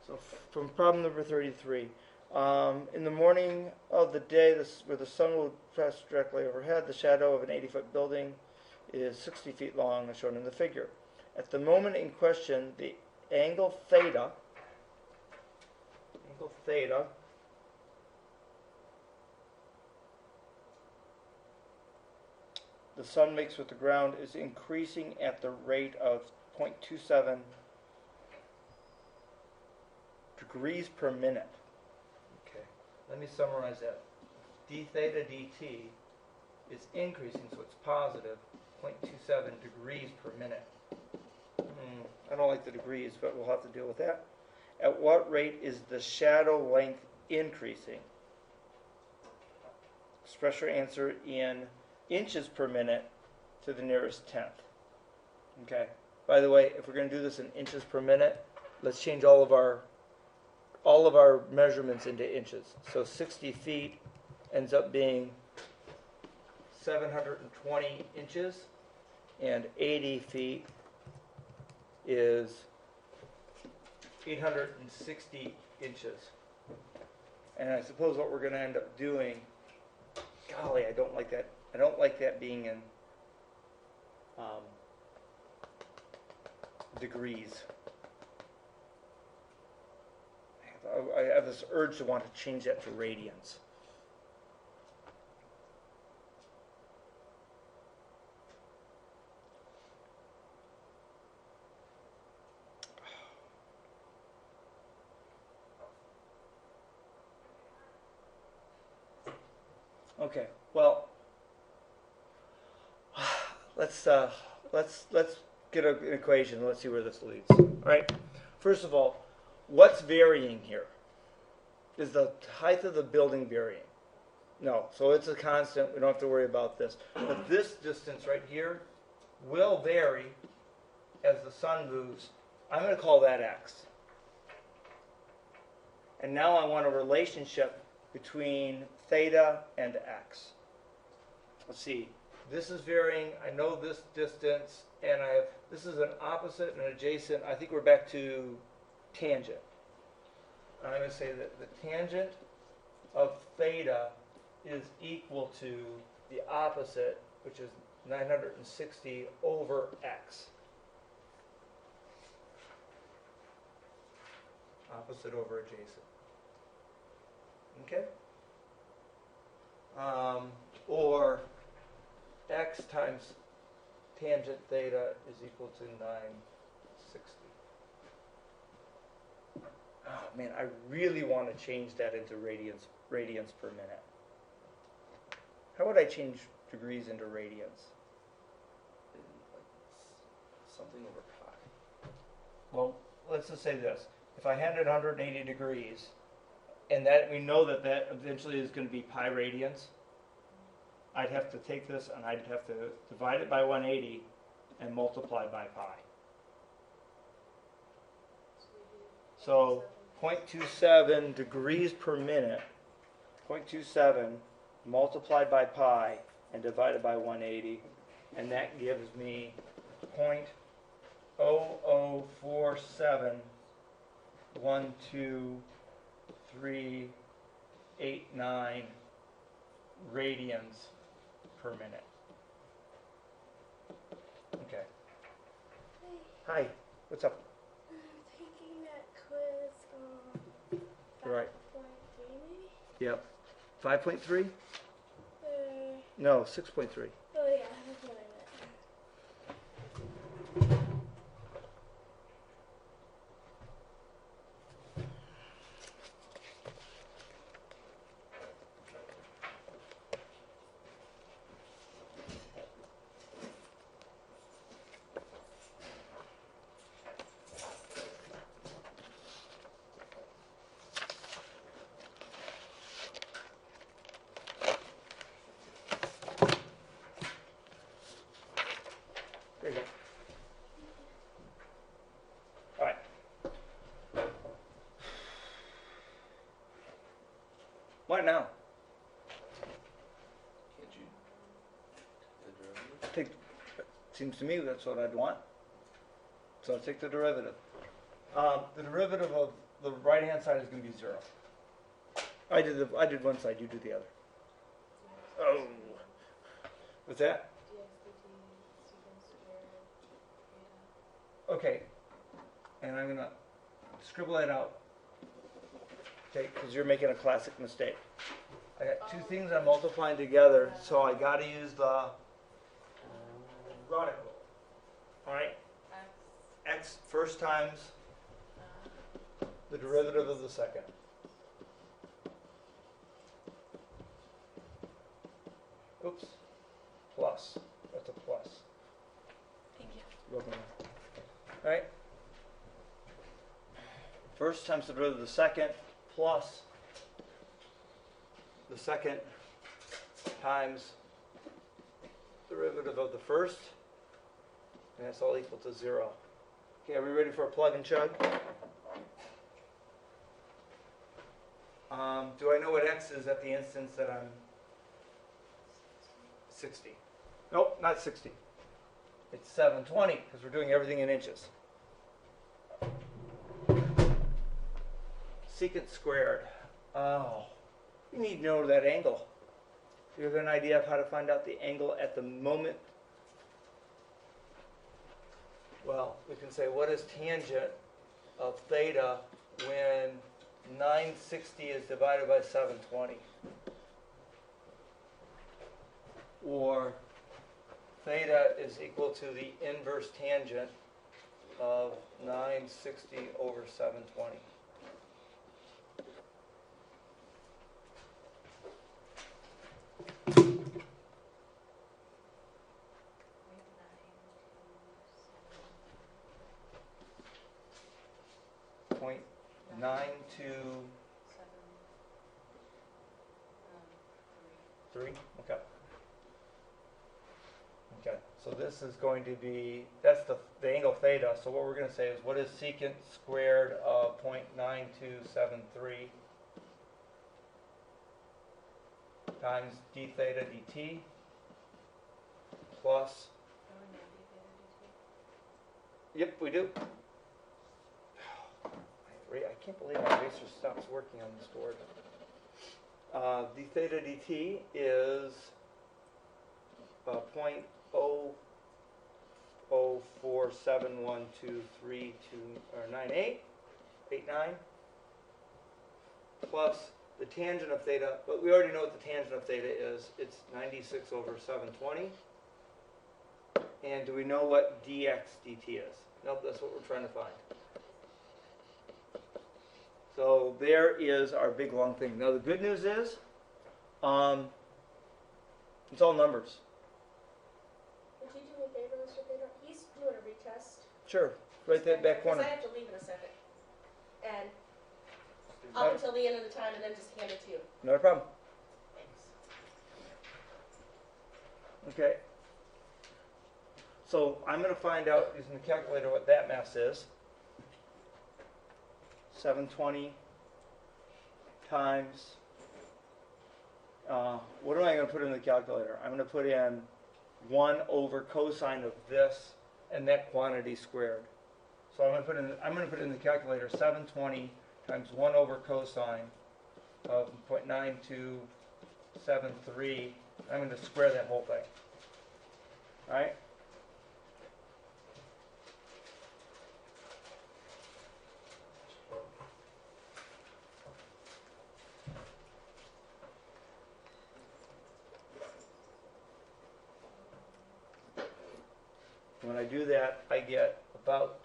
So from problem number 33. In the morning of the day where the sun will pass directly overhead, the shadow of an 80-foot building is 60 feet long, as shown in the figure. At the moment in question, the angle theta the sun makes with the ground is increasing at the rate of 0.27 degrees per minute. Okay, let me summarize that. D theta dt is increasing, so it's positive 0.27 degrees per minute. I don't like the degrees, but we'll have to deal with that. At what rate is the shadow length increasing? Express your answer in inches per minute to the nearest tenth. Okay. By the way, if we're going to do this in inches per minute, let's change all of our measurements into inches. So 60 feet ends up being 720 inches, and 80 feet is 860 inches. And I suppose what we're going to end up doing, golly, I don't like that. I don't like that being in degrees. I have this urge to want to change that to radians. Okay, well, let's get an equation. Let's see where this leads. All right. First of all, what's varying here? Is the height of the building varying? No. So it's a constant. We don't have to worry about this. But this distance right here will vary as the sun moves. I'm going to call that x. And now I want a relationship between theta and x. Let's see. This is varying. I know this distance, and this is an opposite and an adjacent. I think we're back to tangent. I'm going to say that the tangent of theta is equal to the opposite, which is 960 over x. Opposite over adjacent. Okay? Or x times tangent theta is equal to 960. Oh man, I really want to change that into radians per minute. How would I change degrees into radians? Something over pi. Well, let's just say this. If I had it 180 degrees, and that we know that eventually is going to be pi radians, I'd have to take this and I'd have to divide it by 180 and multiply by pi. So 0.27 degrees per minute, 0.27 multiplied by pi and divided by 180, and that gives me 0.004712389 radians per minute. Okay. Hi. What's up? I'm taking that quiz on Right. 5.3 maybe? Yep. 5.3? Uh, No, 6.3. oh yeah, that's what I meant. There you go. All right. What now? Can't you the derivative? Seems to me that's what I'd want. So I'll take the derivative. The derivative of the right hand side is going to be 0. I did one side, you do the other. Oh. What's that? Okay. And I'm going to scribble that out. Okay, because you're making a classic mistake. I got two things I'm multiplying together, so I got to use the radical. All right? X first times the derivative of the second. Oops. Plus. That's a plus. Thank you. Welcome. All right? First times the derivative of the second plus the second times derivative of the first, and that's all equal to 0. Okay, are we ready for a plug and chug? Do I know what x is at the instance that I'm 60? Nope, not 60. It's 720 because we're doing everything in inches. Secant squared. Oh, you need to know that angle. Do you have an idea of how to find out the angle at the moment? Well, we can say, what is tangent of theta when 960 is divided by 720? Or theta is equal to the inverse tangent of 960 over 720. Point 923. Okay. Okay. So this is going to be, that's the angle theta. So what we're going to say is, what is secant squared of 0.9273 times d theta dt plus. Yep, we do. I can't believe my eraser stops working on this board. D theta dt is 0.0471232 89 plus the tangent of theta, but we already know what the tangent of theta is. It's 96 over 720. And do we know what dx dt is? Nope, that's what we're trying to find. So there is our big long thing. Now the good news is, it's all numbers. Would you do me a favor, Mr. Pedro? He's doing a retest. Sure, right that back corner. Because I have to leave in a second. And up until the end of the time, and then just hand it to you. Not a problem. Thanks. Okay. So I'm going to find out using the calculator what that mass is. 720 times, what am I going to put in the calculator? I'm going to put in 1 over cosine of this and that quantity squared. So I'm going to put in the calculator 720 times 1 over cosine of 0.9273. I'm going to square that whole thing. All right? When I do that, I get about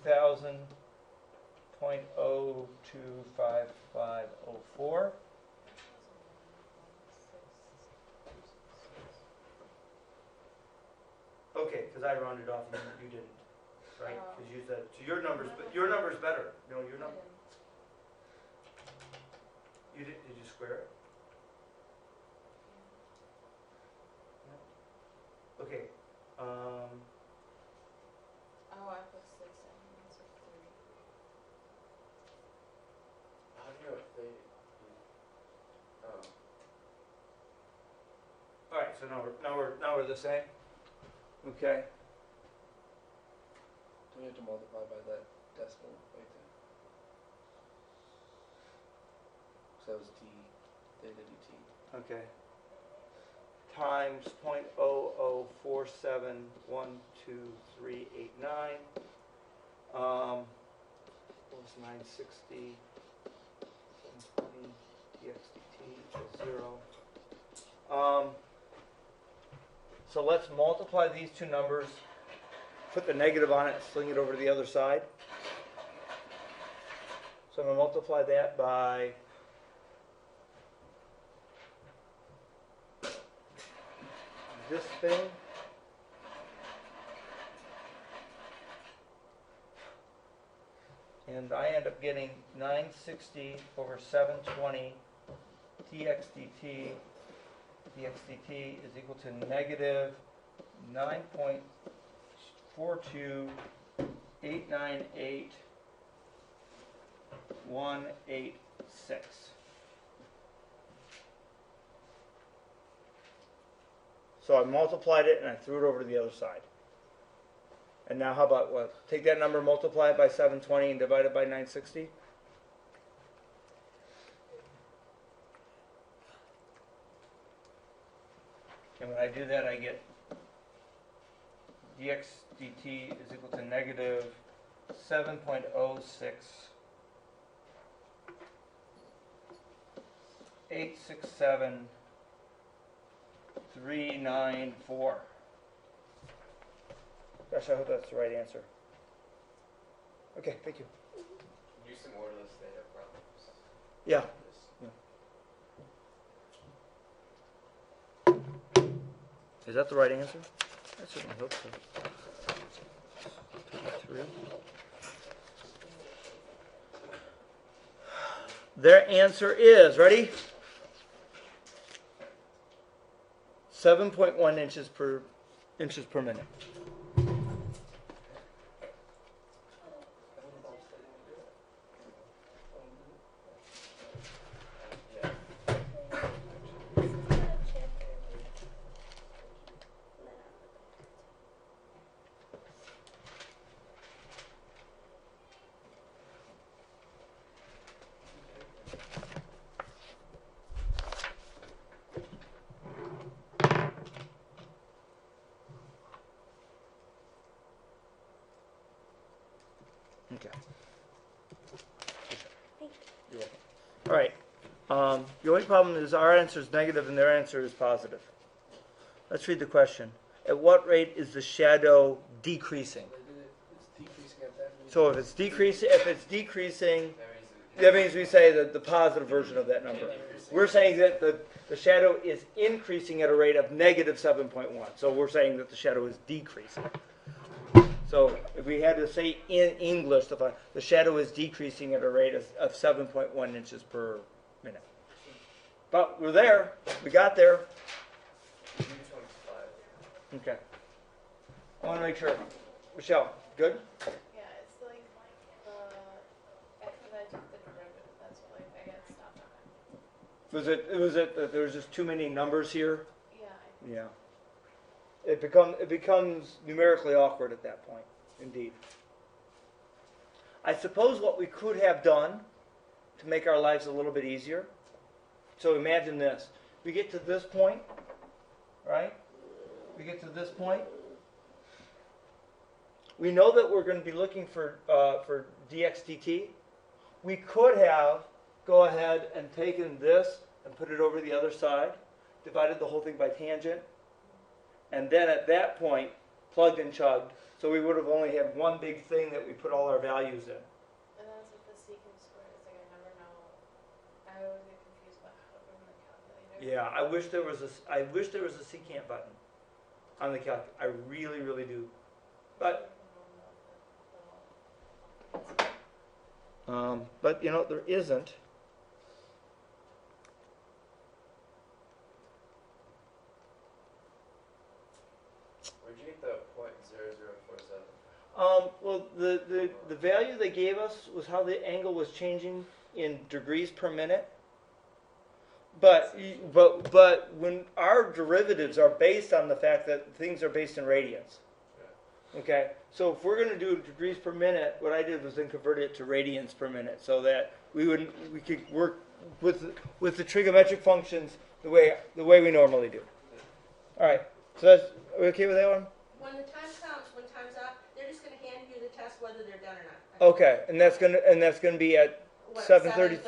2,000.025504. Okay, because I rounded off and you didn't, right? Because you said, so your number's better. No, your number. You did you square it? No. Okay. Oh, I put 6 in. That's 3. How do you know if they? Oh. All right. So now we're the same. Okay. Do we have to multiply by that decimal right So that was d theta dt. Okay. Times 0.00471239. What was 960? 720 dx dt equals 0. So let's multiply these two numbers, put the negative on it, sling it over to the other side. So I'm going to multiply that by this thing. And I end up getting 960 over 720 dx dt. Dx dt is equal to negative 9.42898 186. So I multiplied it and I threw it over to the other side. And now how about what? Take that number, multiply it by 720 and divide it by 960. And when I do that, I get dx dt is equal to negative 7.06 867 394. Gosh, I hope that's the right answer. Okay, thank you. Do some orderless theta problems. Yeah. Is that the right answer? I certainly hope so. 23. Their answer is, ready? 7.1 inches per minute. Okay. You're welcome. All right. The only problem is our answer is negative and their answer is positive. Let's read the question. At what rate is the shadow decreasing? It's decreasing at that means. So if it's decreasing, that means we say that the positive version of that number. We're saying that the shadow is increasing at a rate of negative 7.1. So we're saying that the shadow is decreasing. So if we had to say in English, the shadow is decreasing at a rate of 7.1 inches per minute. But we're there. We got there. Okay. I want to make sure. Michelle, good? Yeah, it's like the because I took the derivative. That's what I got stopped on it. Was it that there was just too many numbers here? Yeah. Yeah. It becomes numerically awkward at that point, indeed. I suppose what we could have done to make our lives a little bit easier. So imagine this. We get to this point, right? We get to this point. We know that we're going to be looking for dx dt. We could have go ahead and taken this and put it over the other side, divided the whole thing by tangent, and then at that point, plugged and chugged. So we would have only had one big thing that we put all our values in. And that's with the secant squared. It's like I never know. I always get confused about how to put in the calculator. Yeah, I wish there was a secant button on the calculator. I really, really do. But you know, there isn't. Where'd you get the .0047? Well, the value they gave us was how the angle was changing in degrees per minute. But when our derivatives are based on the fact that things are based in radians. Okay, so if we're going to do degrees per minute, what I did was then convert it to radians per minute, so that we could work with the trigonometric functions the way we normally do. All right. So that's, are we okay with that one? When the time comes, when time's up, they're just gonna hand you the test whether they're done or not. Okay, and that's gonna be at What, 7:30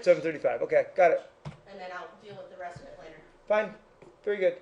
7:35? 7:35. Okay, got it. And then I'll deal with the rest of it later. Fine. Very good.